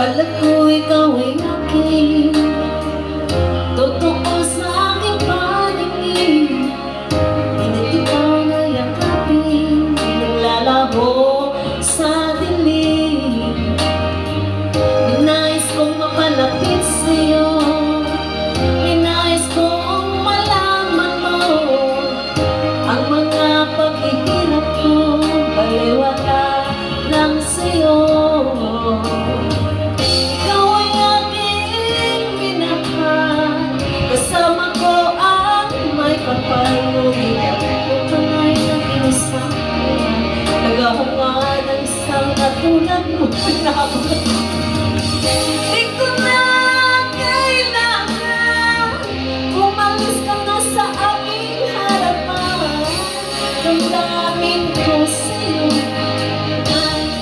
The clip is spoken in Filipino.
Akala ko ikaw ay aking totoo sa aking paningin. Hindi kita nayakapin, naglalabo sa dilim. Ninais kong mapalapit sa'yo, ninais kong malaman mo ang mga paghihirap ko, baliwala lang sa'yo. Ikaw ay aking minahal, kasama ko ang may kapal. Ngunit ako pangay na pinasama, nagahunga ng isang katulad mo.